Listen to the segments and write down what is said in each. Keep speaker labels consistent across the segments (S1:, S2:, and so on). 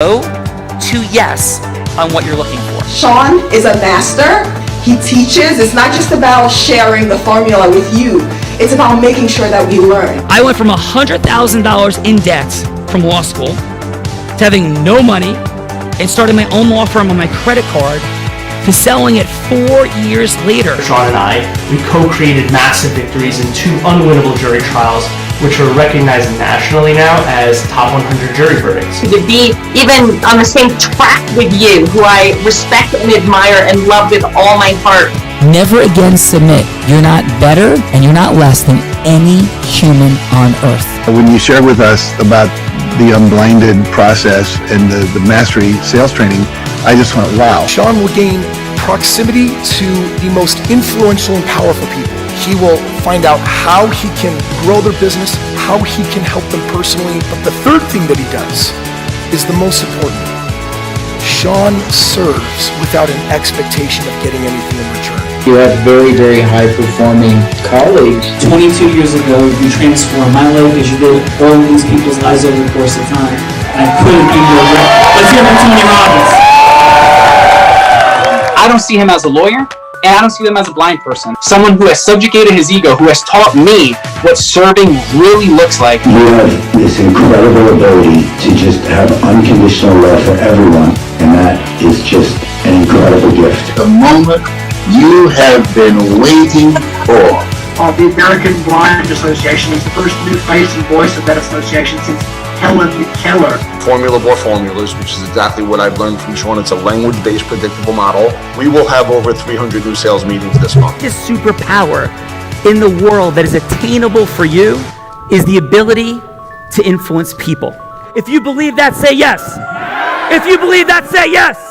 S1: no to yes on what you're looking for.
S2: Sean is a master. He teaches. It's not just about sharing the formula with you. It's about making sure that we learn.
S1: I went from $100,000 in debt from law school to having no money and starting my own law firm on my credit card to selling it 4 years later.
S3: Sean and I, we co-created massive victories in 2 unwinnable jury trials, which are recognized nationally now as top 100 jury verdicts.
S4: To be even on the same track with you, who I respect and admire and love with all my heart.
S5: Never again submit. You're not better and you're not less than any human on earth.
S6: When you shared with us about the Unblinded process and the mastery sales training, I just went, wow.
S7: Sean will gain proximity to the most influential and powerful people. He will find out how he can grow their business, how he can help them personally. But the third thing that he does is the most important. Sean serves without an expectation of getting anything in return.
S8: You have very, very high-performing colleagues.
S9: 22 years ago, you transformed my life as you did all these people's lives over the course of time. And I couldn't be more grateful. Let's hear from Tony Robbins.
S10: I don't see him as a lawyer, and I don't see him as a blind person. Someone who has subjugated his ego, who has taught me what serving really looks like.
S11: You have this incredible ability to just have unconditional love for everyone, and that is just an incredible gift.
S12: The moment you have been waiting for.
S13: The American Blind Association is the first new face and voice of that association since Helen Keller.
S14: Formula for formulas, which is exactly what I've learned from Sean. It's a language-based predictable model. We will have over 300 new sales meetings this month.
S1: This superpower in the world that is attainable for you is the ability to influence people. If you believe that, say yes. If you believe that, say yes.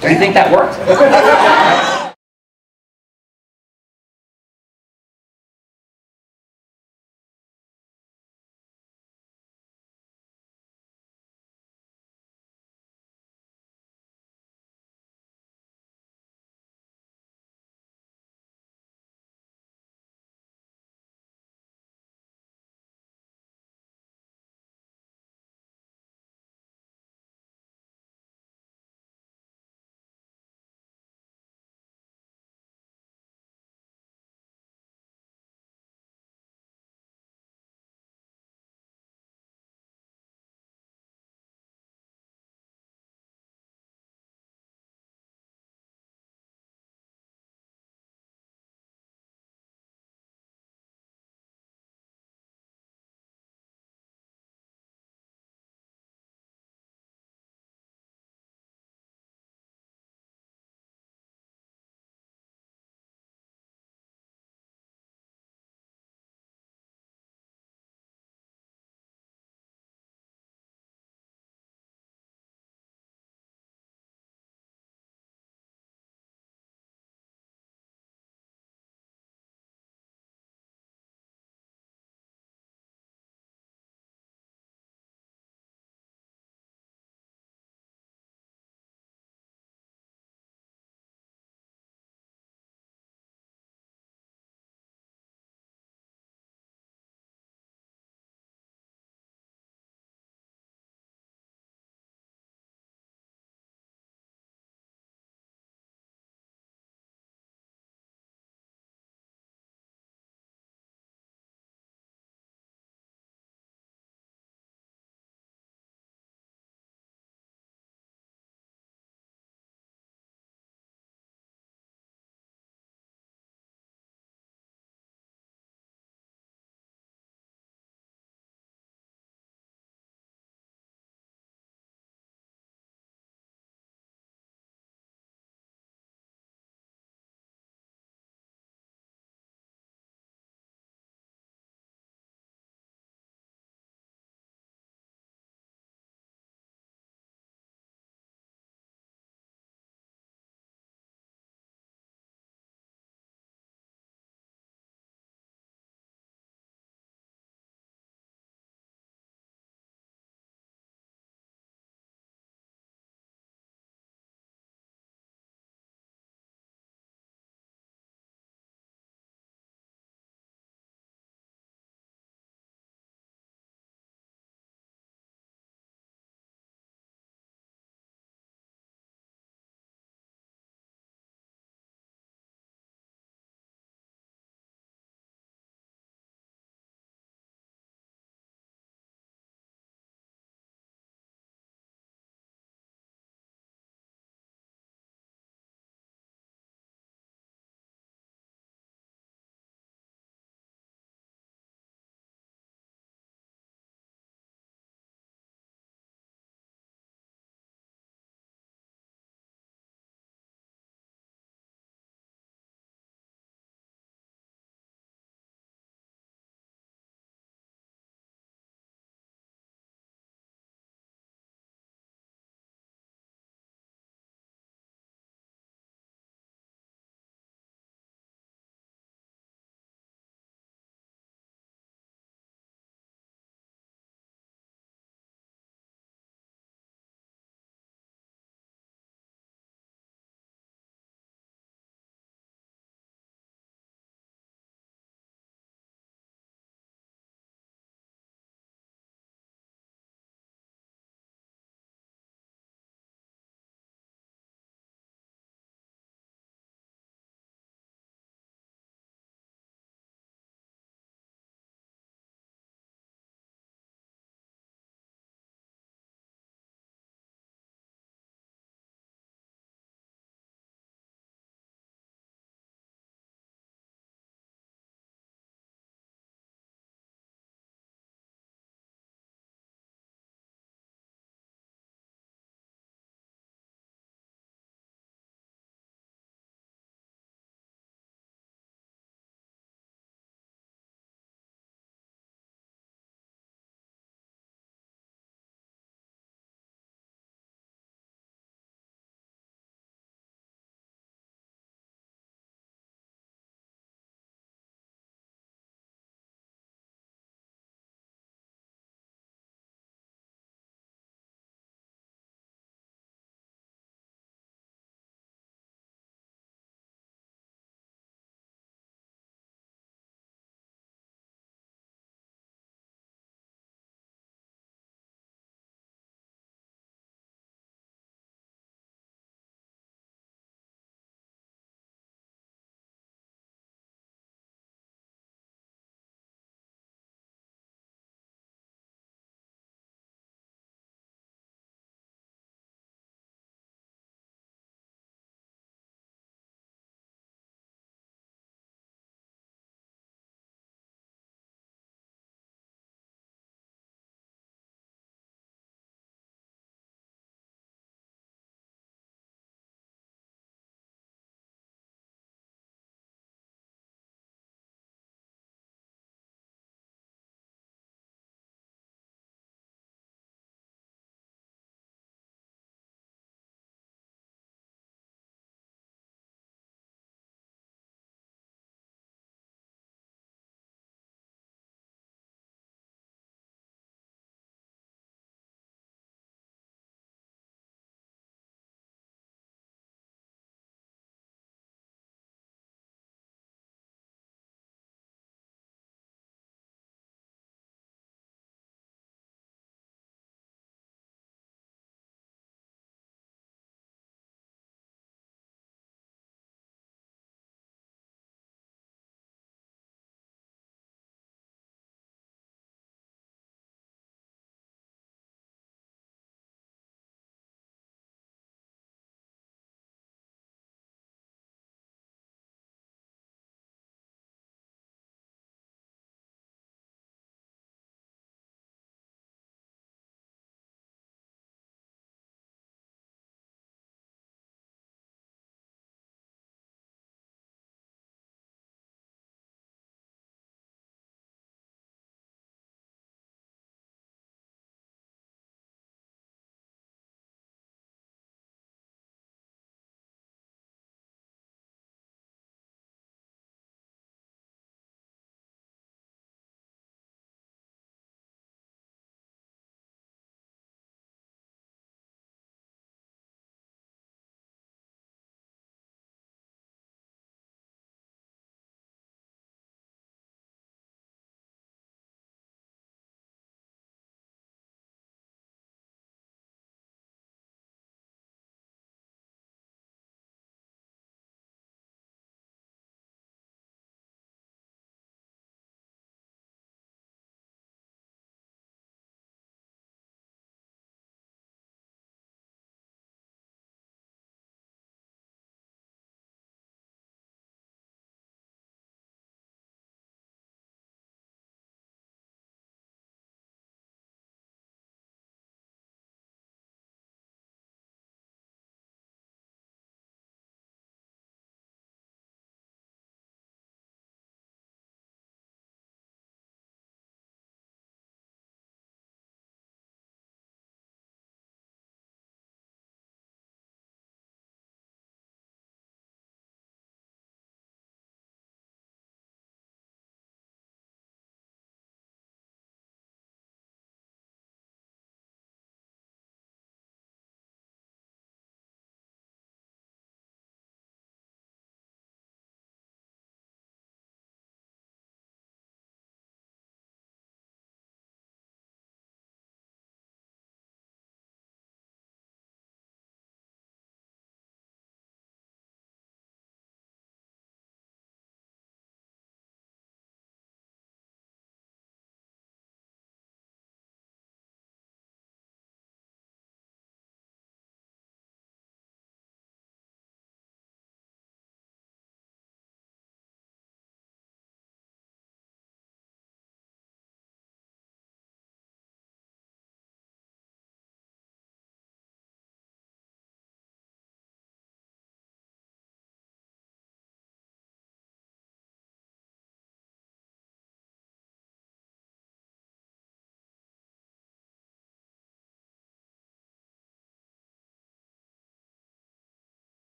S1: Do you think that worked?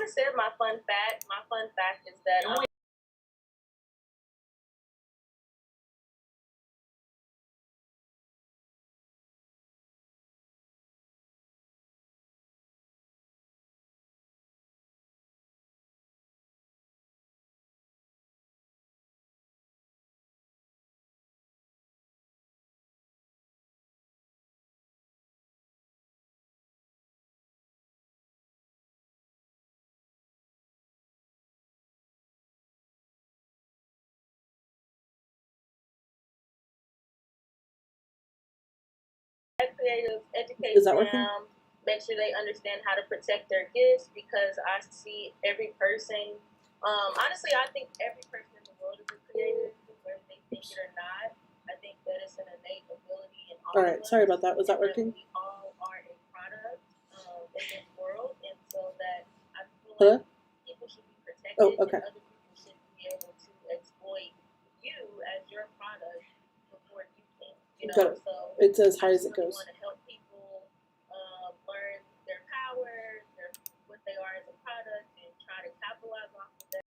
S15: said my fun fact. My fun fact is that creatives, educate
S16: Is that working?
S15: them, make sure they understand how to protect their gifts, because I see every person, honestly, I think every person in the world is a creative, whether they think it or not. I think that it's an innate ability in all
S16: All
S15: of
S16: right,
S15: us,
S16: sorry about that. Was that
S15: and
S16: working?
S15: we all are a product in this world, and so that I feel
S16: Hello?
S15: like people should be protected,
S16: Oh, okay.
S15: and other people should be able to exploit you as your product before you can. You
S16: Got
S15: know,
S16: it.
S15: so
S16: It's as high as it
S15: I
S16: goes.
S15: want to help people learn their power, what they are as a product, and try to capitalize off of that.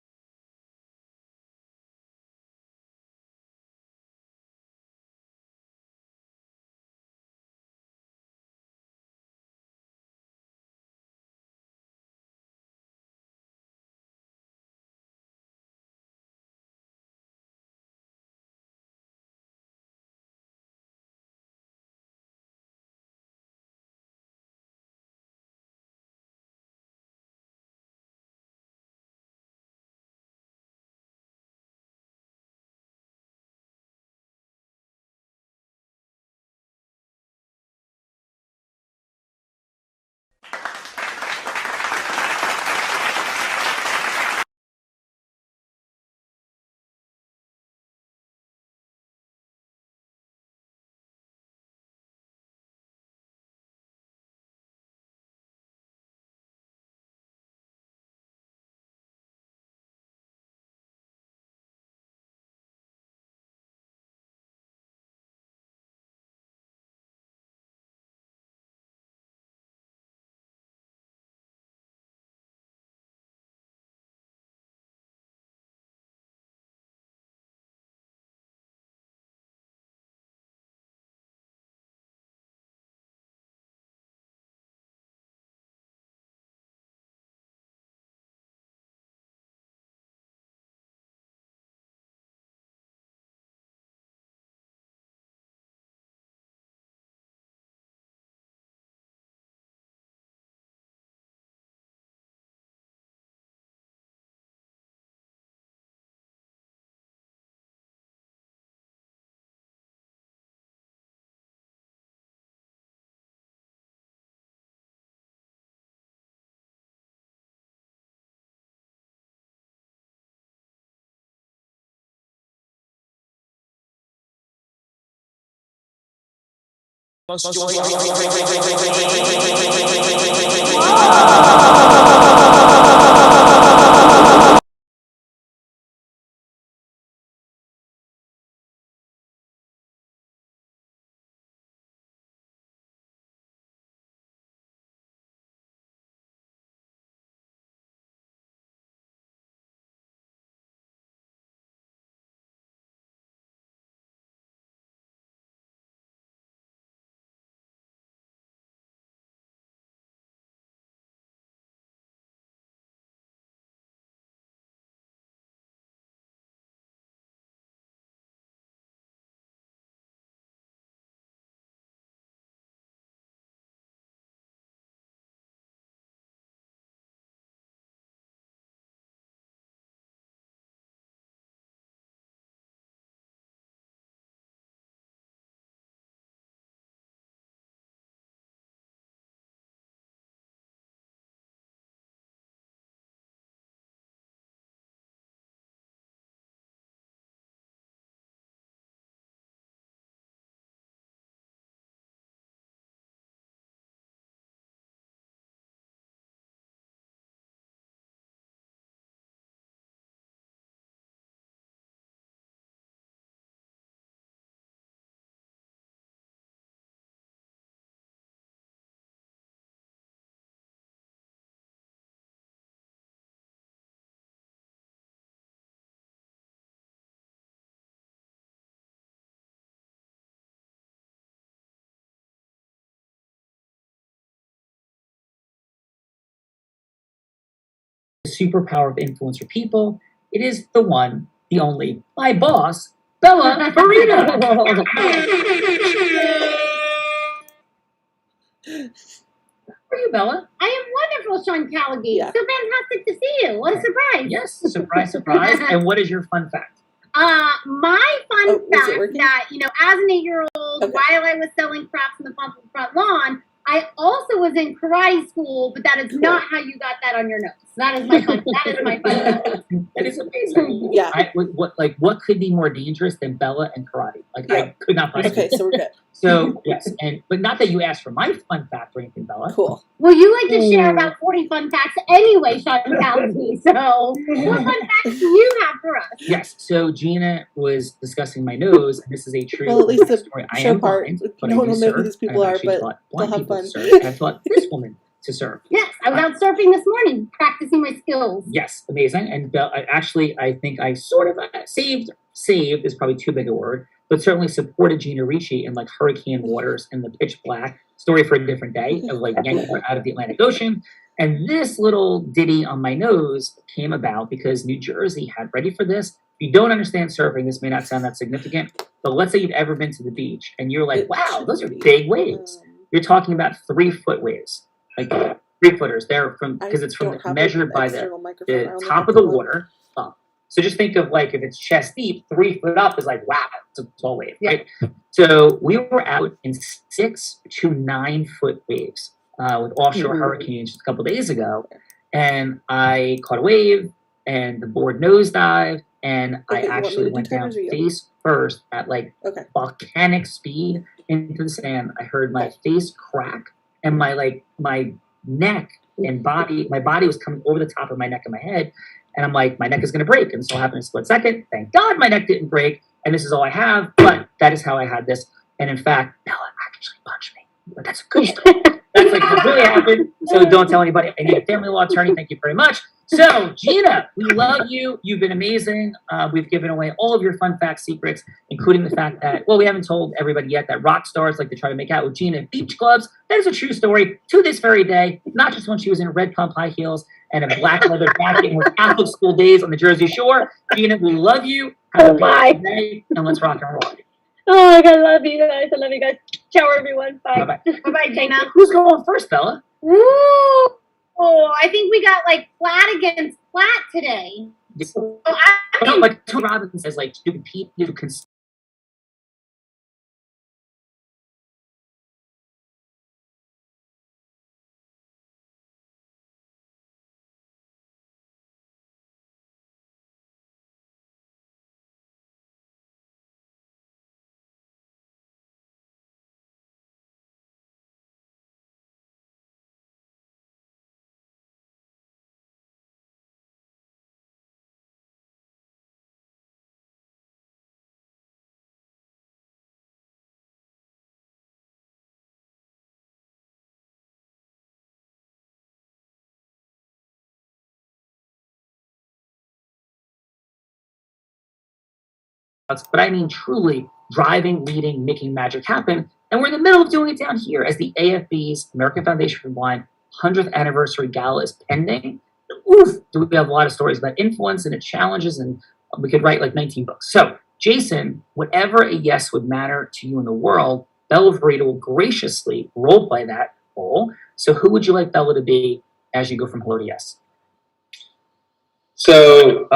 S16: superpower of influence for people. It is the one, the only, my boss, Bella Farina. How are you, Bella?
S17: I am wonderful, Sean Callaghan. So fantastic to see you. What a surprise.
S16: Yes, surprise, surprise. And what is your fun fact?
S17: My fun fact that, as an 8-year-old, while I was selling crafts in the front lawn, I also was in karate school, but that is not how you got that on your notes. That is my fun. That is my fun fact.
S16: That is amazing. Yeah. What could be more dangerous than Bella and karate? I could not possibly.
S18: Okay, so we're good.
S16: So yes, but not that you asked for my fun fact or anything, Bella.
S18: Cool.
S17: Well, you like to share about 40 fun facts anyway, Sean Callaghan. So what fun facts do you have for us?
S16: Yes. So Gina was discussing my nose, and this is a true
S18: Well, at least the
S16: story. I
S18: show
S16: am
S18: part.
S16: blind, but
S18: No
S16: I
S18: one
S16: do
S18: will know who
S16: serve.
S18: these people
S16: I've
S18: are,
S16: actually
S18: but
S16: taught
S18: they'll
S16: blind
S18: have
S16: people
S18: fun.
S16: to serve. I taught this woman to serve.
S17: Yes, I was out surfing this morning, practicing my skills.
S16: Yes, amazing. And I think I sort of saved is probably too big a word, but certainly supported Gina Ricci in like hurricane waters and the pitch black story for a different day of like yanking her out of the Atlantic Ocean. And this little ditty on my nose came about because New Jersey had, ready for this. If you don't understand surfing, this may not sound that significant, but let's say you've ever been to the beach and you're like, wow, those are big waves. You're talking about 3-foot waves, like 3-footers. They're because it's measured by the top of the water up. So just think of like if it's chest deep, 3 foot up is like, wow, it's a tall wave, right? So we were out in 6 to 9 foot waves with offshore hurricanes just a couple days ago. And I caught a wave and the board nosedived and I actually went down face first at like volcanic speed into the sand. I heard my face crack and my neck and body, my body was coming over the top of my neck and my head. And I'm like, my neck is going to break. And this all happened in a split second. Thank God my neck didn't break. And this is all I have. But that is how I had this. And in fact, Bella actually punched me. But that's a good story. That's like what really happened. So don't tell anybody. I need a family law attorney. Thank you very much. So, Gina, we love you. You've been amazing. We've given away all of your fun fact secrets, including the fact that, well, we haven't told everybody yet that rock stars like to try to make out with Gina at beach clubs. That is a true story to this very day, not just when she was in red pump high heels and a black leather jacket with Catholic school days on the Jersey Shore. Gina, we love you. Have a great day, and let's rock and roll.
S15: Oh my God, I love you guys. I love you guys. Ciao, everyone. Bye.
S16: Bye-bye.
S17: Bye-bye, Gina.
S16: Who's going first, Bella?
S17: Ooh. Oh, I think we got like flat against flat today. So
S16: like Tony Robbins says, like, you compete, you can. But I mean truly driving, leading, making magic happen. And we're in the middle of doing it down here as the AFB's, American Foundation for the Blind, 100th anniversary gala is pending. Oof, we have a lot of stories about influence and its challenges, and we could write like 19 books. So, Jason, whatever a yes would matter to you in the world, Bella Verita will graciously role play that role. So who would you like Bella to be as you go from hello to yes?
S19: So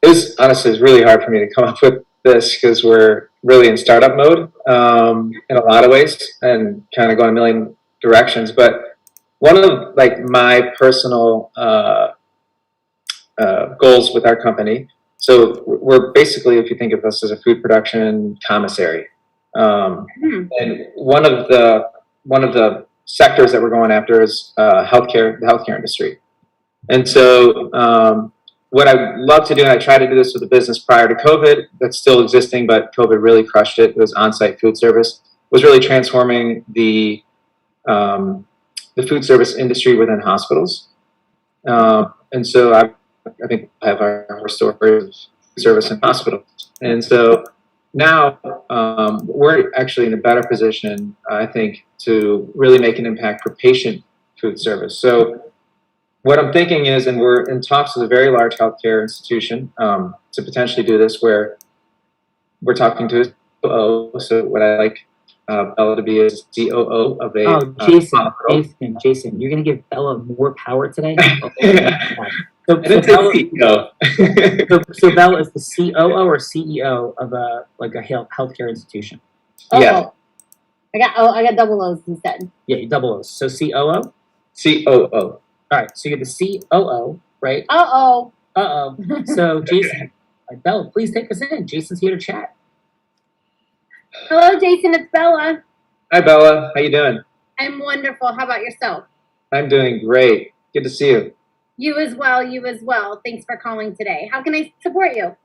S19: it was really hard for me to come up with this because we're really in startup mode in a lot of ways and kind of going a million directions. But one of like my personal goals with our company, so we're basically, if you think of us as a food production commissary, and one of the sectors that we're going after is the healthcare industry. And so what I love to do, and I tried to do this with a business prior to COVID that's still existing, but COVID really crushed it. It was on-site food service, was really transforming the food service industry within hospitals. And so I think I have our story of food service in hospitals. And so now we're actually in a better position, I think, to really make an impact for patient food service. So what I'm thinking is, and we're in talks with a very large healthcare institution to potentially do this, where we're talking to a COO. So what I like Bella to be is COO of a
S16: Jason, you're gonna give Bella more power today.
S19: So
S16: Bella is the COO or CEO of a healthcare institution.
S19: Yeah.
S17: I got double O's instead.
S16: Yeah, double O's. So COO.
S19: COO.
S16: All right. So you're the COO, right?
S17: Uh-oh.
S16: So Jason, Bella, please take us in. Jason's here to chat.
S17: Hello, Jason. It's Bella.
S19: Hi, Bella. How you doing?
S17: I'm wonderful. How about yourself?
S19: I'm doing great. Good to see you.
S17: You as well. You as well. Thanks for calling today. How can I support you?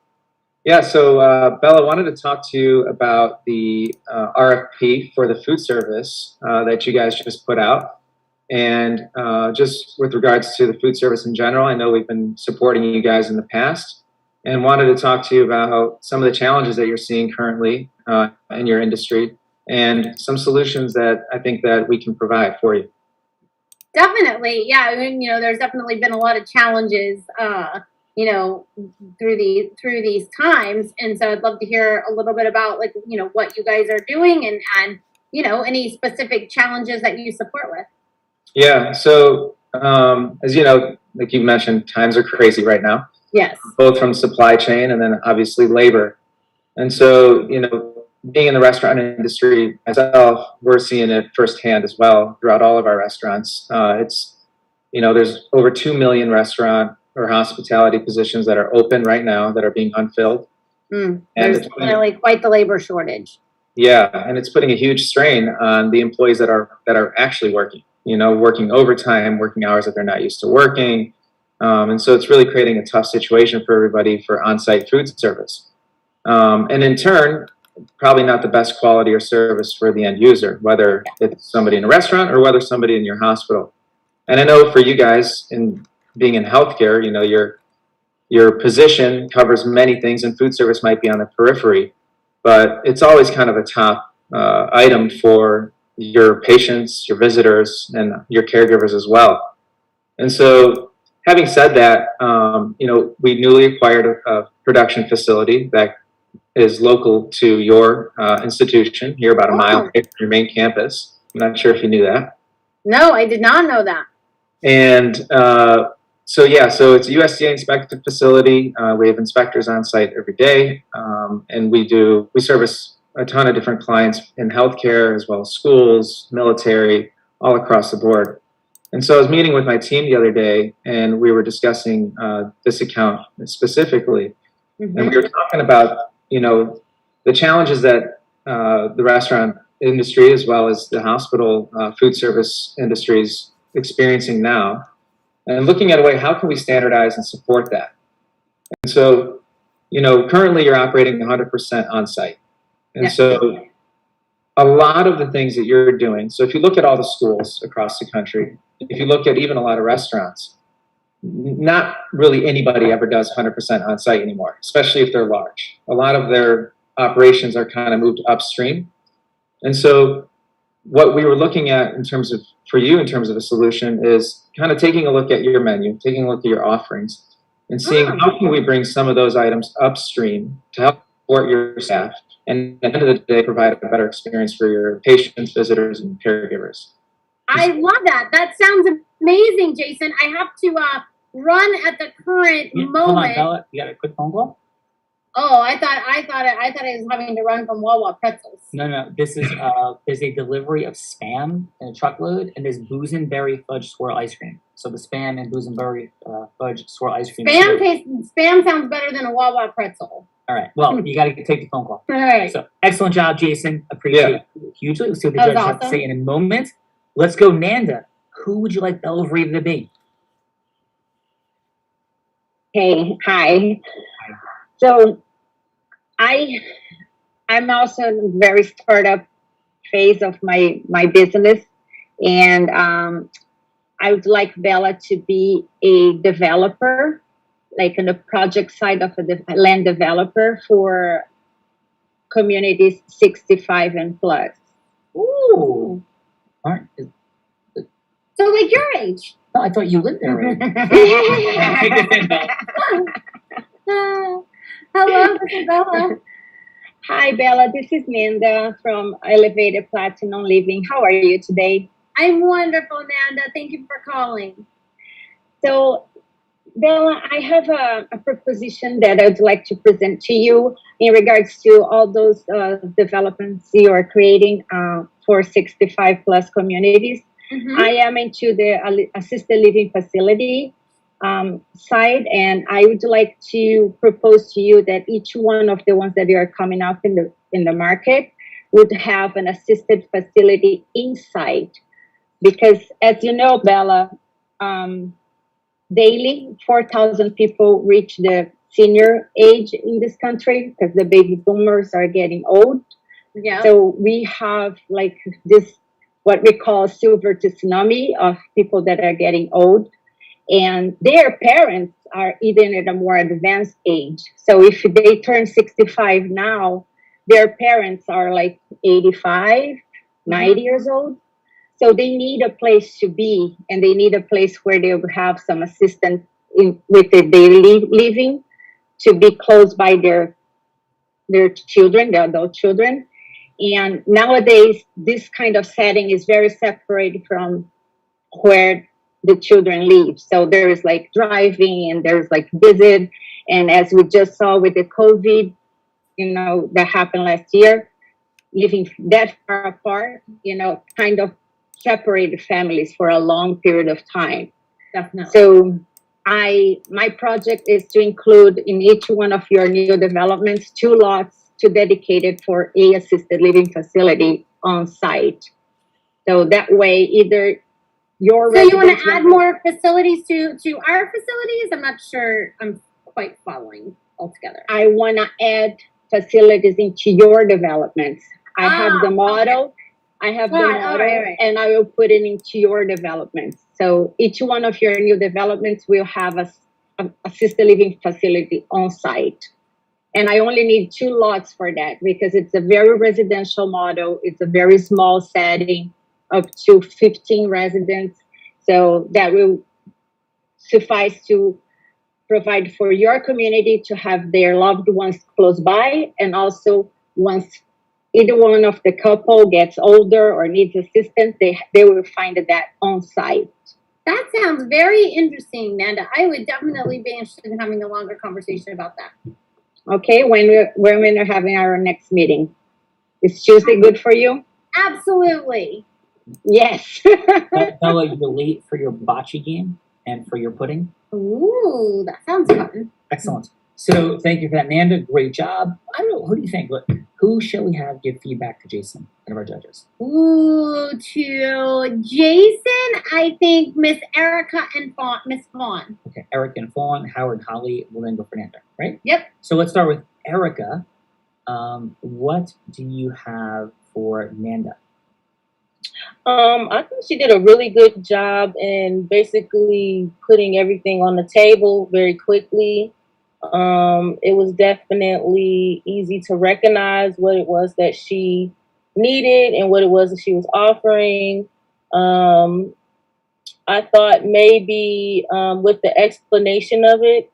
S19: Yeah, so Bella, wanted to talk to you about the RFP for the food service that you guys just put out. And just with regards to the food service in general, I know we've been supporting you guys in the past, and wanted to talk to you about some of the challenges that you're seeing currently in your industry, and some solutions that I think that we can provide for you.
S17: Definitely. Yeah. I mean, there's definitely been a lot of challenges, through these times. And so I'd love to hear a little bit about what you guys are doing and any specific challenges that you support with.
S19: Yeah. So as you know, like you mentioned, times are crazy right now.
S17: Yes.
S19: Both from supply chain and then obviously labor. And so, being in the restaurant industry myself, we're seeing it firsthand as well throughout all of our restaurants. There's over 2 million restaurant or hospitality positions that are open right now that are being unfilled.
S17: There's definitely quite the labor shortage.
S19: Yeah, and it's putting a huge strain on the employees that are actually working. Working overtime, working hours that they're not used to working, and so it's really creating a tough situation for everybody for on-site food service. And in turn, probably not the best quality or service for the end user, whether it's somebody in a restaurant or whether somebody in your hospital. And I know for you guys, in being in healthcare, your position covers many things, and food service might be on the periphery, but it's always kind of a top item for your patients, your visitors, and your caregivers as well. And so, having said that, we newly acquired a production facility that is local to your institution here, about a mile away from your main campus. I'm not sure if you knew that.
S17: No, I did not know that.
S19: And so it's a USDA inspected facility. We have inspectors on site every day, and we service a ton of different clients in healthcare as well as schools, military, all across the board. And so I was meeting with my team the other day, and we were discussing this account specifically, and we were talking about the challenges that the restaurant industry as well as the hospital food service industry is experiencing now, and looking at a way, how can we standardize and support that? And so, currently you're operating 100% on site. And so a lot of the things that you're doing, so if you look at all the schools across the country, if you look at even a lot of restaurants, not really anybody ever does 100% on site anymore, especially if they're large. A lot of their operations are kind of moved upstream. And so what we were looking at for you in terms of a solution is kind of taking a look at your menu, taking a look at your offerings, and seeing how can we bring some of those items upstream to help support your staff, and at the end of the day, provide a better experience for your patients, visitors, and caregivers.
S17: I love that. That sounds amazing, Jason. I have to run at the current moment.
S16: Hold on, Bella. You got a quick phone call?
S17: Oh, I thought I was having to run from Wawa pretzels.
S16: No. This is there's a delivery of Spam in a truckload, and there's boysenberry fudge swirl ice cream. So the Spam and boysenberry fudge swirl ice cream.
S17: Spam sounds better than a Wawa pretzel.
S16: All right. Well, you got to take the phone call.
S17: All right.
S16: So excellent job, Jason. Appreciate it hugely. Let's see what the judges have to say in a moment. Let's go, Nanda. Who would you like Bella Vreda to be?
S18: Hey, hi. So I'm also in a very startup phase of my business, and I would like Bella to be a developer, like on the project side of a land developer for communities 65 and plus.
S16: Ooh. All right.
S17: So like your age.
S16: No, I thought you lived there already. Take this in, Bella.
S17: Hello, this is Bella.
S18: Hi, Bella. This is Nanda from Elevated Platinum Living. How are you today?
S17: I'm wonderful, Nanda. Thank you for calling.
S18: So, Bella, I have a proposition that I'd like to present to you in regards to all those developments you are creating for 65 plus communities.
S17: Mm-hmm.
S18: I am into the assisted living facility side, and I would like to propose to you that each one of the ones that are coming up in the market would have an assisted facility inside, because as you know, Bella, daily 4,000 people reach the senior age in this country because the baby boomers are getting old.
S17: Yeah.
S18: So we have like this, what we call silver tsunami of people that are getting old, and their parents are even at a more advanced age. So if they turn 65 now, their parents are like 85, 90 years old. So they need a place to be, and they need a place where they will have some assistance with their daily living, to be close by their children, their adult children. And nowadays, this kind of setting is very separated from where the children live. So there is like driving, and there's like visit. And as we just saw with the COVID, that happened last year, living that far apart, kind of separated families for a long period of time.
S17: Definitely.
S18: So my project is to include in each one of your new developments 2 lots to dedicated for a assisted living facility on site. So that way, either your
S17: So you want to add more facilities to our facilities? I'm not sure I'm quite following altogether.
S18: I want to add facilities into your developments. I have the model. Okay. I have the model, right. And I will put it into your developments. So each one of your new developments will have a assisted living facility on site. And I only need 2 lots for that because it's a very residential model. It's a very small setting, up to 15 residents. So that will suffice to provide for your community to have their loved ones close by. And also, once either one of the couple gets older or needs assistance, they will find that on site.
S17: That sounds very interesting, Nanda. I would definitely be interested in having a longer conversation about that.
S18: Okay, when we're having our next meeting. Is Tuesday good for you?
S17: Absolutely.
S18: Yes.
S16: Bella, you're late for your bocce game and for your pudding.
S17: Ooh, that sounds fun.
S16: Excellent. So thank you for that, Nanda. Great job. I don't know, who do you think? Who shall we have give feedback to Jason, one of our judges?
S17: Ooh, to Jason, I think Miss Erica and Miss Fawn.
S16: Okay, Eric and Fawn, Howard, Holly, will then go for Nanda, right?
S17: Yep.
S16: So let's start with Erica. What do you have for Nanda?
S20: I think she did a really good job in basically putting everything on the table very quickly. It was definitely easy to recognize what it was that she needed and what it was that she was offering. I thought maybe with the explanation of it,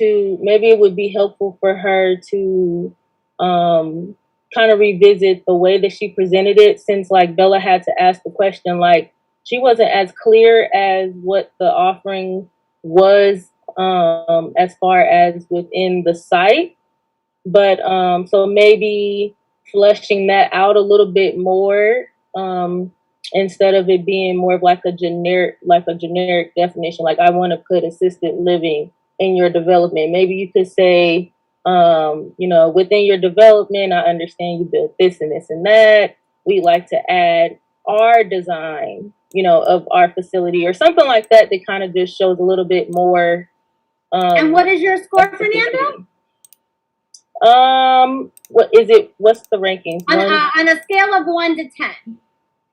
S20: maybe it would be helpful for her to kind of revisit the way that she presented it, since like Bella had to ask the question, like she wasn't as clear as what the offering was as far as within the site. But so maybe fleshing that out a little bit more, instead of it being more of like a generic definition. Like, I want to put assisted living in your development. Maybe you could say, within your development, I understand you built this and this and that. We like to add our design, of our facility or something like that. That kind of just shows a little bit more.
S17: And what is your score, Fernando?
S20: What is it? What's the ranking?
S17: On a scale of 1 to 10.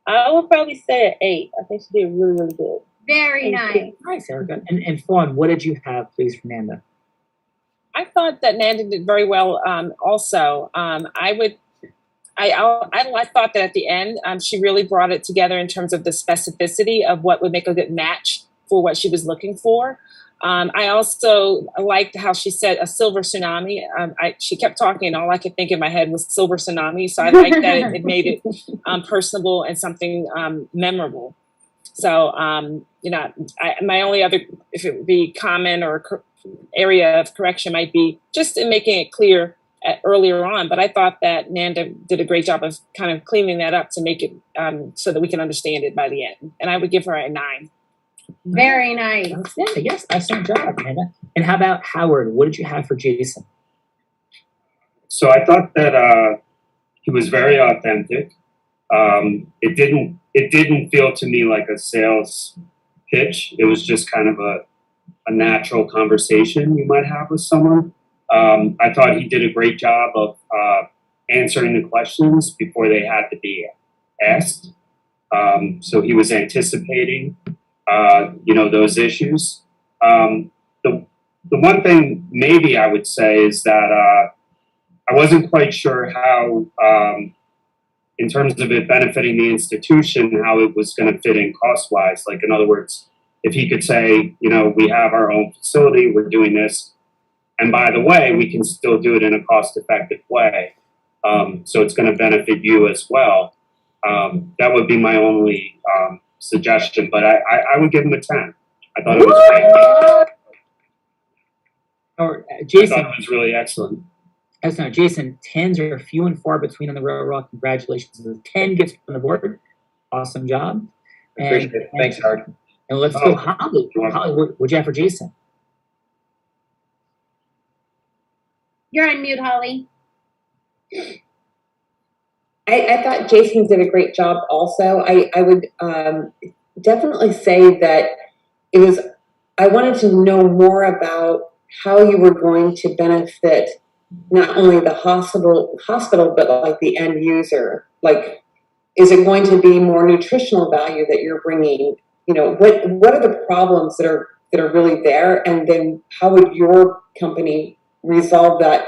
S20: I would probably say an 8. I think she did really, really good.
S17: Very nice.
S16: Nice, Erica. And Fawn, what did you have, please, for Nanda?
S21: I thought that Nanda did very well. Also, I I thought that at the end, she really brought it together in terms of the specificity of what would make a good match for what she was looking for. I also liked how she said a silver tsunami. She kept talking, and all I could think in my head was silver tsunami. So I liked that it made it personable and something memorable. So, my only other, if it would be comment or area of correction, might be just in making it clear earlier on. But I thought that Nanda did a great job of kind of cleaning that up to make it so that we can understand it by the end. And I would give her a 9.
S17: Very nice.
S16: Outstanding. Yes, excellent job, Nanda. And how about Howard? What did you have for Jason?
S22: So I thought that he was very authentic. It didn't feel to me like a sales pitch. It was just kind of a natural conversation you might have with someone. I thought he did a great job of answering the questions before they had to be asked. So he was anticipating, those issues. The one thing maybe I would say is that I wasn't quite sure how, in terms of it benefiting the institution, how it was going to fit in cost-wise. Like, in other words, if he could say, we have our own facility, we're doing this, and by the way, we can still do it in a cost-effective way. So it's going to benefit you as well. That would be my only suggestion, but I would give him a 10. I thought it was great.
S16: Or Jason,
S22: I thought it was really excellent.
S16: Excellent. Jason, 10s are few and far between on the Raw. Congratulations. The 10 gets on the board. Awesome job.
S19: Appreciate it. Thanks, Howard.
S16: And let's go Holly. Holly, what'd you have for Jason?
S17: You're on mute, Holly.
S23: I thought Jason did a great job also. I would definitely say that I wanted to know more about how you were going to benefit not only the hospital, but like the end user. Like, is it going to be more nutritional value that you're bringing? What are the problems that are really there? And then how would your company resolve that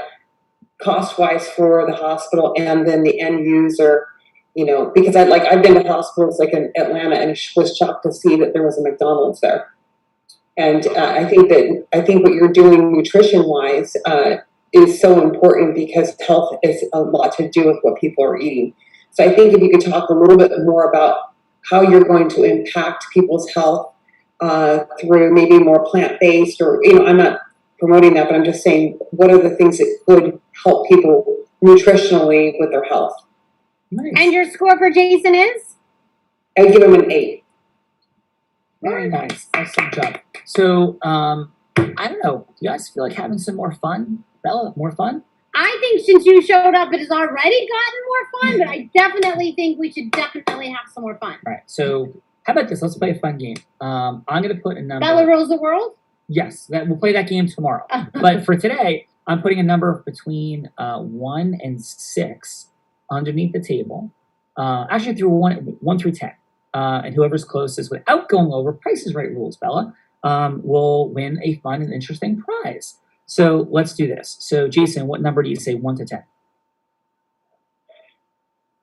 S23: cost-wise for the hospital and then the end user? Because I've been to hospitals like in Atlanta and was shocked to see that there was a McDonald's there. And I think what you're doing nutrition-wise is so important because health is a lot to do with what people are eating. So I think if you could talk a little bit more about how you're going to impact people's health through maybe more plant-based, or I'm not promoting that, but I'm just saying what are the things that could help people nutritionally with their health.
S16: Nice.
S17: And your score for Jason is?
S23: I give him an 8.
S16: Very nice. Excellent job. So, I don't know. Do you guys feel like having some more fun? Bella, more fun?
S17: I think since you showed up, it has already gotten more fun, but I definitely think we should definitely have some more fun.
S16: All right. So, how about this? Let's play a fun game. I'm going to put a number.
S17: Bella rules the world?
S16: Yes. We'll play that game tomorrow. But for today, I'm putting a number between 1 and 6 underneath the table. Actually, through 1 through 10. And whoever's closest without going over Price is Right rules, Bella, will win a fun and interesting prize. So let's do this. So Jason, what number do you say 1 to 10?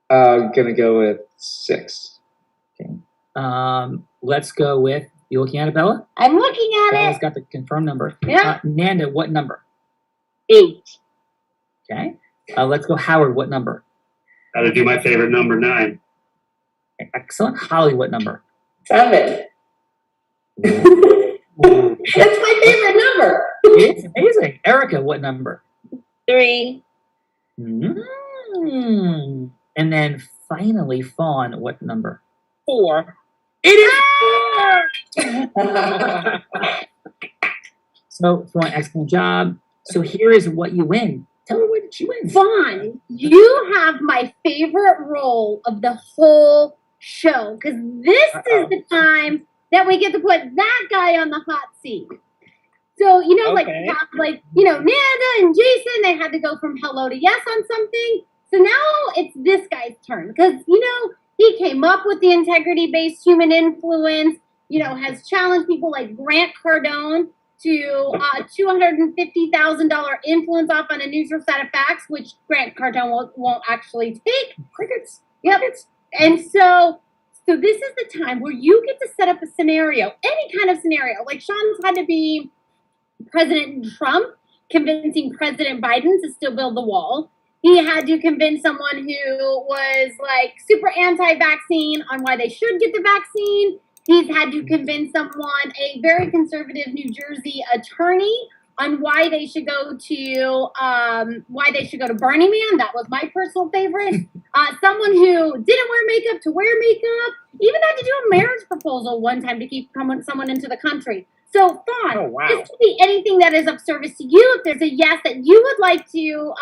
S19: Gonna go with 6.
S16: Okay. Let's go with, you looking at it, Bella?
S17: I'm looking at
S16: Bella's
S17: it.
S16: got the confirmed number.
S17: Yeah.
S16: Nanda, what number?
S17: 8.
S16: Okay. Let's go Howard, what number?
S22: Gotta do my favorite number, 9.
S16: Excellent. Holly, what number?
S23: 7. That's my favorite number.
S16: It's amazing. Erica, what number?
S20: 3.
S16: And then finally, Fawn, what number?
S20: 4.
S16: It is 4! So, Fawn, excellent job. So here is what you win. Tell her what did you win.
S17: Fawn, you have my favorite role of the whole show, because this is the time that we get to put that guy on the hot seat. So, Nanda and Jason, they had to go from hello to yes on something. So now it's this guy's turn, because, he came up with the integrity-based human influence, has challenged people like Grant Cardone to $250,000 influence off on a neutral set of facts, which Grant Cardone won't actually take. Crickets. Yep. And so this is the time where you get to set up a scenario, any kind of scenario. Like Sean's had to be President Trump convincing President Biden to still build the wall. He had to convince someone who was like super anti-vaccine on why they should get the vaccine. He's had to convince someone, a very conservative New Jersey attorney, on why they should go to Burning Man. That was my personal favorite. Someone who didn't wear makeup to wear makeup. Even had to do a marriage proposal one time to keep someone into the country. So, Fawn, this could be anything that is of service to you. If there's a yes that you would like to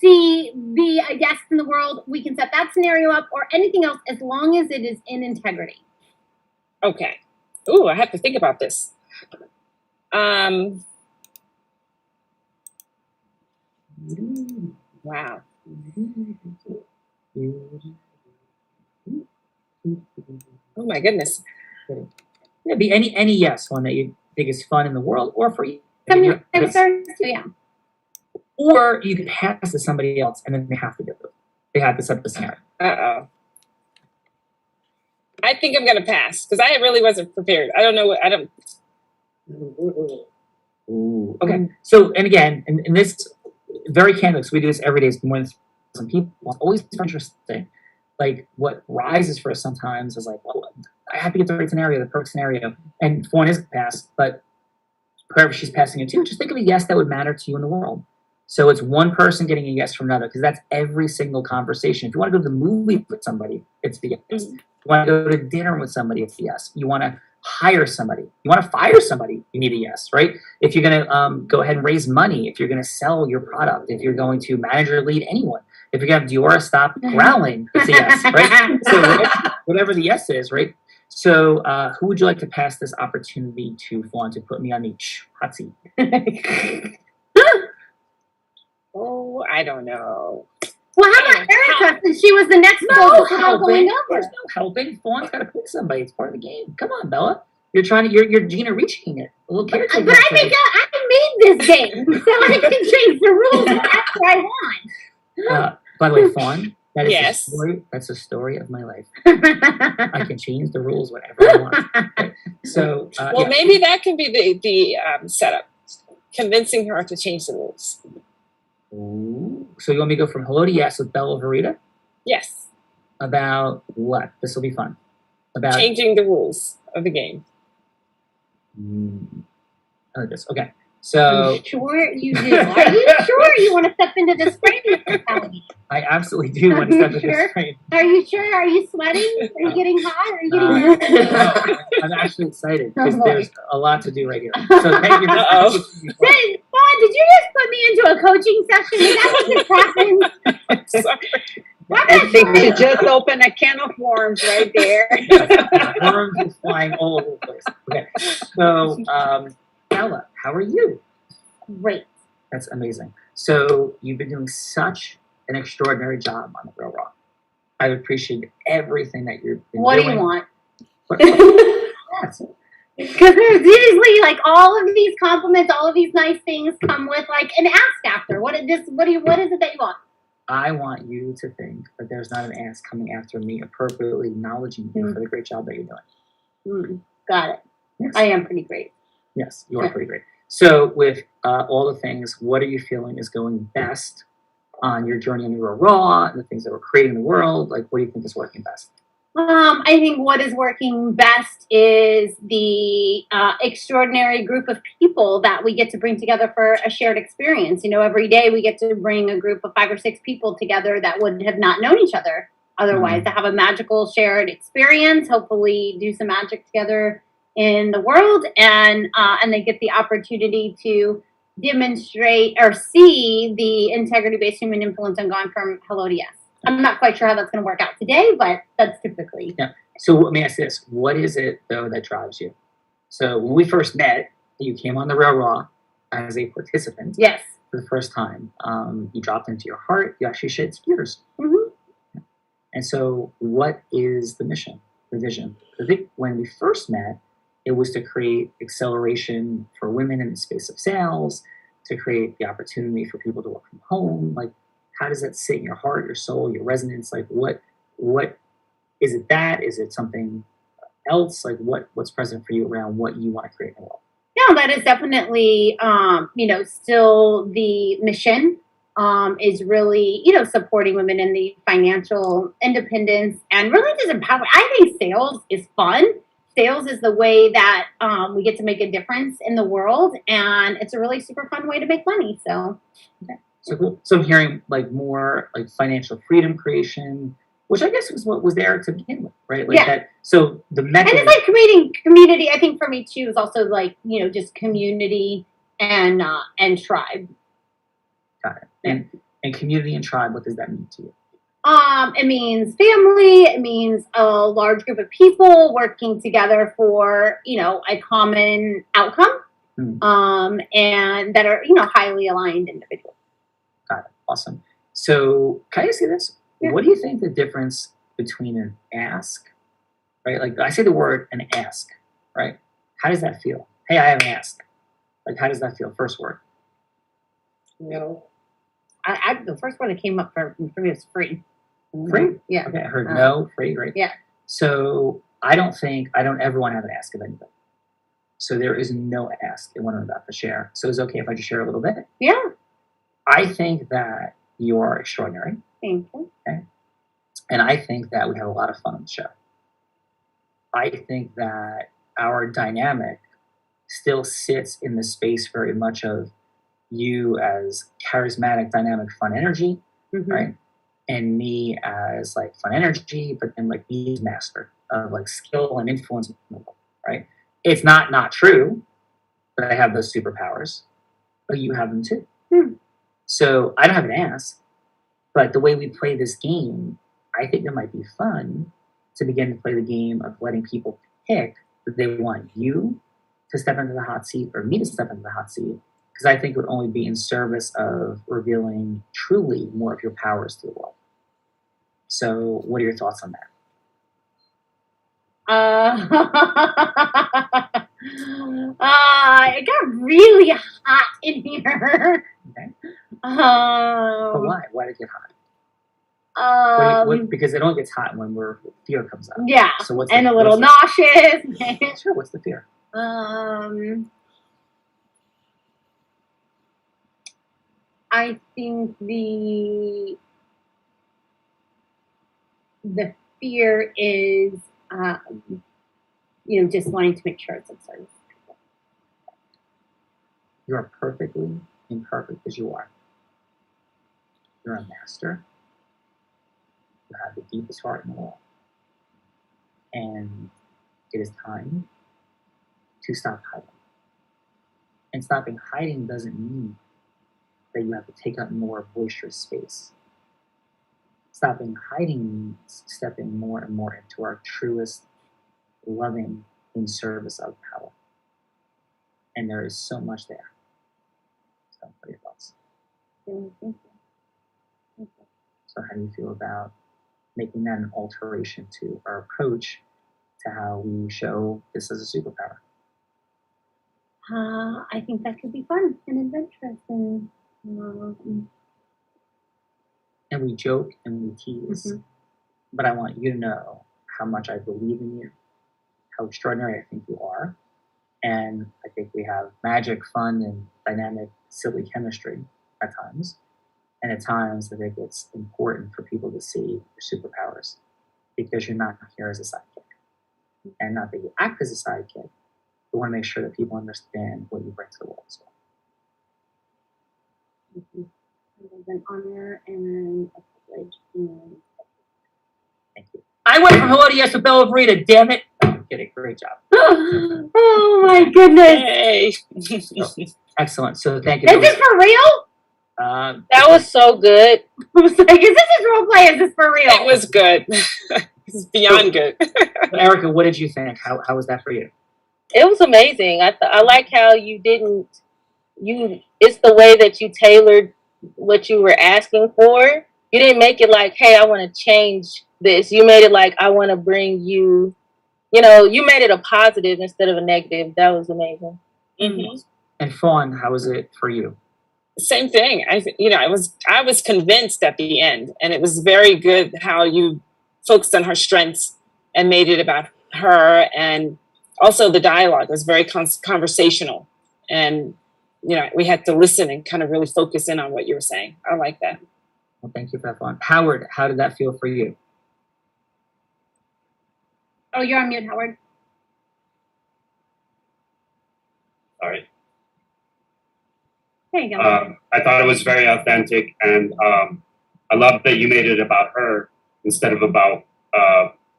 S17: see be a yes in the world, we can set that scenario up, or anything else, as long as it is in integrity.
S21: Okay. Ooh, I have to think about this. Wow. Oh my goodness.
S16: It'd be any yes one that you think is fun in the world, or for you.
S17: Yeah.
S16: Or you could pass to somebody else, and then they have to do it. They have to set the scenario.
S21: Uh-oh. I think I'm gonna pass because I really wasn't prepared. I don't know what I don't.
S16: Ooh. Okay. So, and again, in this very candid, so we do this every day. It's more than some people. It's always interesting. Like what rises for us sometimes is like, well, I have to get the right scenario, the perfect scenario, and one is passed, but whoever she's passing it to, just think of a yes that would matter to you in the world. So it's one person getting a yes from another, because that's every single conversation. If you want to go to the movie with somebody, it's the yes. You want to go to dinner with somebody, it's the yes. You want to hire somebody, you want to fire somebody, you need a yes, right? If you're going to go ahead and raise money, if you're going to sell your product, if you're going to manage or lead anyone, if you're going to have Diora stop growling, it's a yes, right? So whatever the yes is, right? So who would you like to pass this opportunity to, Fawn, to put me on the hot seat?
S21: Oh, I don't know.
S17: Well, how about Erica, since she was the next
S16: No
S17: going
S16: helping. There's no helping. Fawn's got to pick somebody. It's part of the game. Come on, Bella. You're Gina reaching it. A little caretaker.
S17: But I think I made this game, so I can change the rules after I want.
S16: By the way, Fawn, that is
S21: Yes.
S16: that's the story of my life. I can change the rules whenever I want. Right? So,
S21: Well, maybe that can be the setup, convincing her to change the rules.
S16: Ooh. So you want me to go from hello to yes with Bella Verita?
S21: Yes.
S16: About what? This will be fun. About
S21: changing the rules of the game.
S16: I like this. Okay. So
S17: I'm sure you do. Are you sure you want to step into this frame?
S16: I absolutely do want to step into this frame.
S17: Are you sure? Are you sweating? Are you getting hot? Are you getting
S16: no, I'm actually excited because there's a lot to do right here. So thank you.
S17: Fawn, did you just put me into a coaching session? Is that what just happened?
S18: I think you just opened a can of worms right there.
S16: Worms is flying all over the place. Okay. So, Bella, how are you?
S17: Great.
S16: That's amazing. So you've been doing such an extraordinary job on the Real Raw. I appreciate everything that you've been
S17: What
S16: doing.
S17: do you want?
S16: Yes.
S17: Because there's usually like all of these compliments, all of these nice things come with like an ask after. What is it that you want?
S16: I want you to think that there's not an ask coming after me, appropriately acknowledging you for the great job that you're doing.
S17: Got it.
S16: Yes.
S17: I am pretty great.
S16: Yes, you are pretty great. So with all the things, what are you feeling is going best on your journey on the Real Raw, and the things that we're creating in the world? Like, what do you think is working best?
S17: I think what is working best is the extraordinary group of people that we get to bring together for a shared experience. You know, every day we get to bring a group of 5 or 6 people together that would have not known each other otherwise, to have a magical shared experience, hopefully do some magic together in the world, and they get the opportunity to demonstrate or see the integrity-based human influence and going from hello to yes. I'm not quite sure how that's going to work out today, but that's typically.
S16: Yeah. So let me ask this. What is it, though, that drives you? So when we first met, you came on the Real Raw as a participant.
S17: Yes.
S16: For the first time. You dropped into your heart. You actually shed tears.
S17: Mm-hmm.
S16: And so what is the mission, the vision? I think when we first met, It was to create acceleration for women in the space of sales, to create the opportunity for people to work from home. Like, how does that sit in your heart, your soul, your resonance? Like, what is it? That is it something else? Like, what's present for you around what you want to create in the world?
S17: Yeah, that is definitely, still the mission. Is really, supporting women in the financial independence and really just empower. I think sales is fun. Sales is the way that we get to make a difference in the world, and it's a really super fun way to make money. So,
S16: okay. So cool. So I'm hearing like more like financial freedom creation, which I guess was what was there to begin with, right? Like that. So the method.
S17: And it's like community. I think for me too is also like just community and tribe.
S16: Got it. And community and tribe. What does that mean to you?
S17: It means family. It means a large group of people working together for, a common outcome. And that are, highly aligned individuals.
S16: Got it. Awesome. So can I ask you this? Yeah. What do you think the difference between an ask, right? Like I say the word an ask, right? How does that feel? Hey, I have an ask. Like, how does that feel? First word.
S17: No. The first one that came up for me was free.
S16: Free?
S17: Yeah.
S16: Okay, I heard no, free, right?
S17: Yeah.
S16: So I don't ever want to have an ask of anybody. So there is no ask in what I'm about to share. So it's okay if I just share a little bit?
S17: Yeah.
S16: I think that you are extraordinary.
S17: Thank you.
S16: Okay. And I think that we have a lot of fun on the show. I think that our dynamic still sits in the space very much of you as charismatic, dynamic, fun energy, right? And me as like fun energy, but then like me as master of like skill and influence, right? It's not true that I have those superpowers, but you have them too. So I don't have an ask, but the way we play this game, I think it might be fun to begin to play the game of letting people pick that they want you to step into the hot seat or me to step into the hot seat, because I think it would only be in service of revealing truly more of your powers to the world. So what are your thoughts on that?
S17: It got really hot in here.
S16: Okay. But why? Why did it get hot? Because it only gets hot when fear comes up.
S17: Yeah.
S16: So what's
S17: a little nauseous.
S16: Sure. What's the fear?
S17: I think the fear is, just wanting to make sure it's of service.
S16: You are perfectly imperfect as you are. You're a master. You have the deepest heart in the world. And it is time to stop hiding. And stopping hiding doesn't mean that you have to take up more boisterous space. Stopping hiding means stepping more and more into our truest, loving, in service of power. And there is so much there. So, what are your thoughts? So how do you feel about making that an alteration to our approach to how we show this as a superpower?
S17: I think that could be fun and adventurous.
S16: And we joke and we tease, but I want you to know how much I believe in you, how extraordinary I think you are. And I think we have magic, fun, and dynamic, silly chemistry at times. And at times, I think it's important for people to see your superpowers, because you're not here as a sidekick. And not that you act as a sidekick, but want to make sure that people understand what you bring to the world as well.
S17: It was an honor and a privilege.
S16: Thank you. I went from hello to yes to Bella Verita, damn it. I'm kidding. Great job.
S17: Oh my goodness.
S16: Hey. Excellent. So thank you.
S17: Is this for real?
S20: That was so good.
S17: I was like, is this his role play? Is this for real?
S20: It was good. It's beyond good.
S16: Erica, what did you think? How was that for you?
S20: It was amazing. I like how you didn't, it's the way that you tailored what you were asking for. You didn't make it like, hey, I want to change this. You made it like, I want to bring you you know, you made it a positive instead of a negative. That was amazing.
S21: Mm-hmm.
S16: And Fawn, how was it for you?
S21: Same thing. I was convinced at the end, and it was very good how you focused on her strengths and made it about her, and also the dialogue was very conversational, and we had to listen and kind of really focus in on what you were saying. I like that.
S16: Well, thank you for that, Fawn. Howard, how did that feel for you?
S17: Oh, you're on mute, Howard.
S22: All right.
S17: There you go.
S22: I thought it was very authentic, and I love that you made it about her instead of about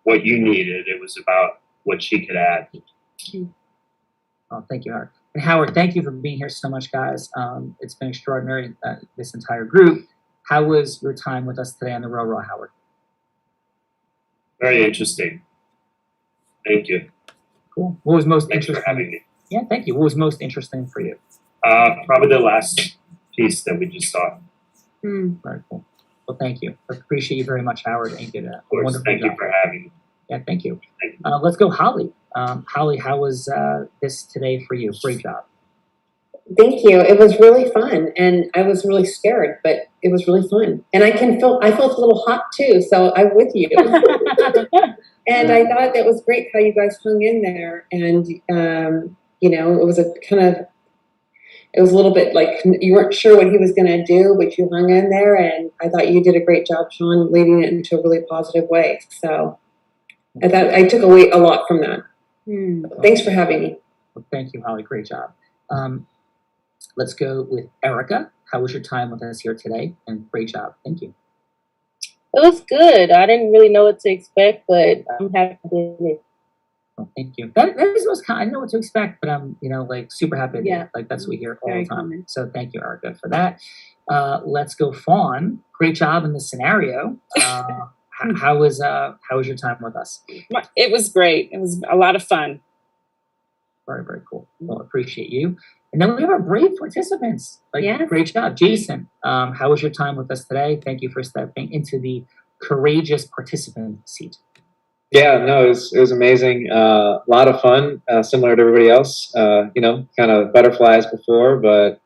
S22: what you needed. It was about what she could add.
S16: Oh, thank you, Howard. And Howard, thank you for being here so much, guys. It's been extraordinary, this entire group. How was your time with us today on the Real Raw, Howard?
S22: Very interesting. Thank you.
S16: Cool. What was most
S22: Thanks
S16: interesting?
S22: for having me.
S16: Yeah, thank you. What was most interesting for you?
S22: Probably the last piece that we just saw.
S16: Very cool. Well, thank you. I appreciate you very much, Howard. And you did a
S22: Of course,
S16: wonderful
S22: thank
S16: job.
S22: you for having me.
S16: Yeah, thank you. Let's go, Holly. Holly, how was this today for you? Great job.
S23: Thank you. It was really fun, and I was really scared, but it was really fun. And I felt a little hot too, so I'm with you. And I thought that was great how you guys hung in there, and it was it was a little bit like you weren't sure what he was going to do, but you hung in there, and I thought you did a great job, Sean, leading it into a really positive way. So I thought I took away a lot from that. Thanks for having me.
S16: Well, thank you, Holly. Great job. Let's go with Erica. How was your time with us here today? And great job. Thank you.
S20: It was good. I didn't really know what to expect, but I'm happy with it.
S16: Well, thank you. That is what's kind. I know what to expect, but I'm super happy.
S17: Yeah.
S16: Like that's what we hear all
S17: Very
S16: the time.
S17: common.
S16: So thank you, Erica, for that. Let's go, Fawn. Great job in the scenario. How was your time with us?
S21: It was great. It was a lot of fun.
S16: Very, very cool. Well, appreciate you. And then we have our brave participants. Great job. Jason, how was your time with us today? Thank you for stepping into the courageous participant seat.
S19: Yeah, no, it was amazing. A lot of fun, similar to everybody else. Kind of butterflies before, but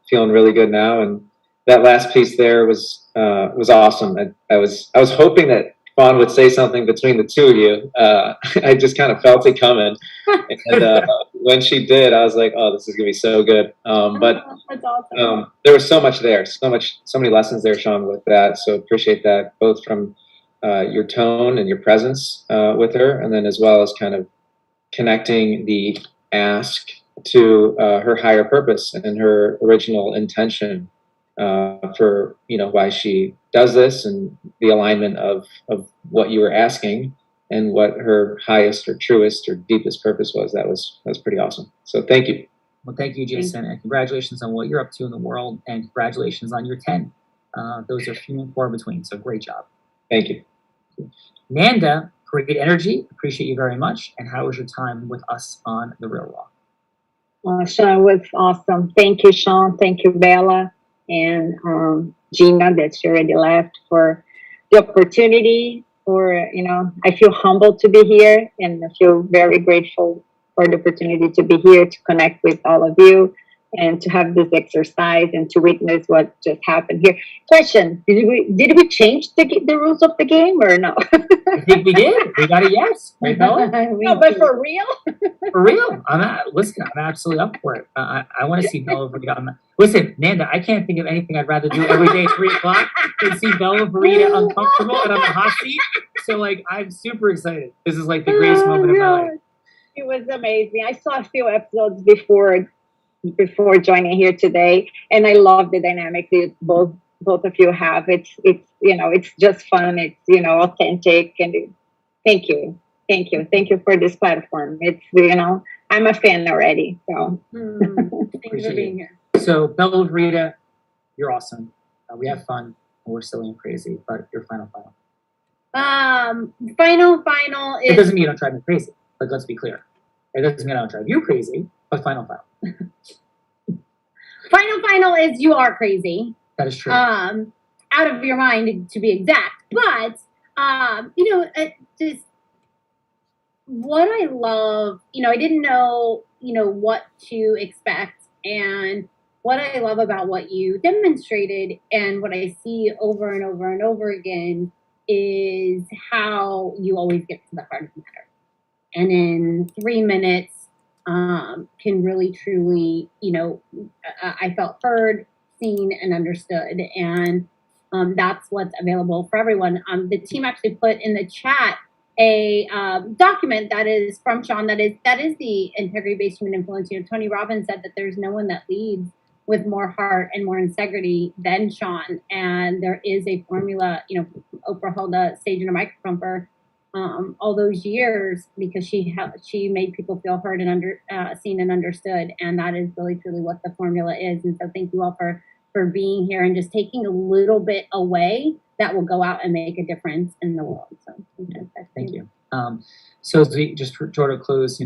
S19: feeling really good now. And that last piece there was awesome. I was hoping that Fawn would say something between the two of you. I just kind of felt it coming, and when she did, I was like, "Oh, this is gonna be so good." But
S17: That's awesome.
S19: there was so much there, so many lessons there, Sean, with that. So appreciate that, both from your tone and your presence with her, and then as well as kind of connecting the ask to her higher purpose and her original intention for why she does this, and the alignment of what you were asking and what her highest or truest or deepest purpose was. That was pretty awesome. So thank you.
S16: Well, thank you, Jason, and congratulations on what you're up to in the world, and congratulations on your 10. Those are few and far between, so great job.
S19: Thank you.
S16: Nanda, great energy. Appreciate you very much. And how was your time with us on The Real Raw?
S18: Sean was awesome. Thank you, Sean. Thank you, Bella. And Gina, that she already left, for the opportunity. I feel humbled to be here, and I feel very grateful for the opportunity to be here to connect with all of you and to have this exercise and to witness what just happened here. Question: Did we change the rules of the game or no?
S16: I think we did. We got a yes. Right, Bella?
S17: No, but for real?
S16: For real. I'm absolutely up for it. I want to see Bella Verita. Listen, Nanda, I can't think of anything I'd rather do every day at 3 o'clock than see Bella Verita uncomfortable and on the hot seat. So, I'm super excited. This is the greatest moment of my life.
S18: It was amazing. I saw a few episodes before joining here today, and I love the dynamic that both of you have. It's just fun. It's authentic, and thank you for this platform. It's I'm a fan already. So
S17: Thank you for being here.
S16: So Bella Verita, you're awesome. We have fun, and we're silly and crazy. But your final.
S17: Final is.
S16: It doesn't mean you don't drive me crazy. But let's be clear. It doesn't mean I don't drive you crazy. But final.
S17: Final is you are crazy.
S16: That is true.
S17: Out of your mind, to be exact. But just what I love, I didn't know, what to expect. And what I love about what you demonstrated and what I see over and over and over again is how you always get to the heart of the matter. And in 3 minutes, can really, truly, I felt heard, seen, and understood. And that's what's available for everyone. The team actually put in the chat a document that is from Sean. That is the integrity-based human influence. Tony Robbins said that there's no one that leads with more heart and more integrity than Sean. And there is a formula. Oprah held a stage and a microphone for all those years because she made people feel heard and seen and understood. And that is really, truly what the formula is. And so thank you all for being here and just taking a little bit away that will go out and make a difference in the world. So
S16: thank you. So just to draw to close,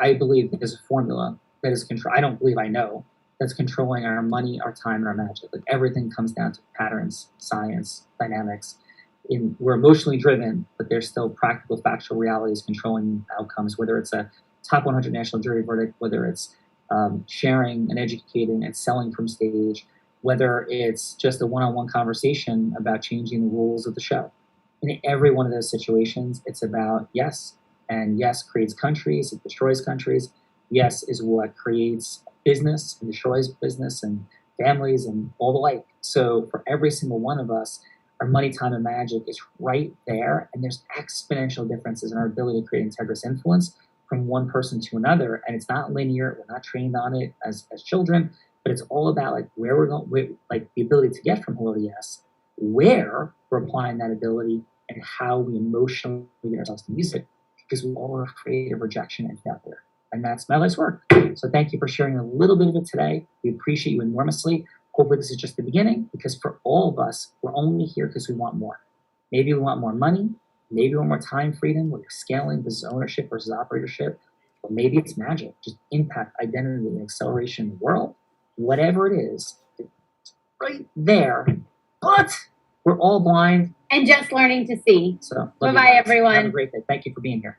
S16: I believe there's a formula that is I don't believe I know that's controlling our money, our time, and our magic. Like everything comes down to patterns, science, dynamics. We're emotionally driven, but there's still practical, factual realities controlling outcomes, whether it's a top 100 national jury verdict, whether it's sharing and educating and selling from stage, whether it's just a one-on-one conversation about changing the rules of the show. In every one of those situations, it's about yes, and yes creates countries, it destroys countries. Yes is what creates business and destroys business and families and all the like. So for every single one of us, our money, time, and magic is right there, and there's exponential differences in our ability to create integrous influence from one person to another. And it's not linear. We're not trained on it as children, but it's all about like where we're going, like the ability to get from hello to yes, where we're applying that ability, and how we emotionally get ourselves to use it, because we all are afraid of rejection and failure. And that's my life's work. So thank you for sharing a little bit of it today. We appreciate you enormously. Hopefully this is just the beginning, because for all of us, we're only here because we want more. Maybe we want more money. Maybe we want more time freedom, whether scaling versus ownership versus operatorship. Or maybe it's magic, just impact, identity, and acceleration in the world. Whatever it is, it's right there. But we're all blind.
S17: And just learning to see.
S16: So
S17: bye-bye, everyone.
S16: Have a great day. Thank you for being here.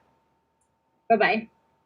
S17: Bye-bye.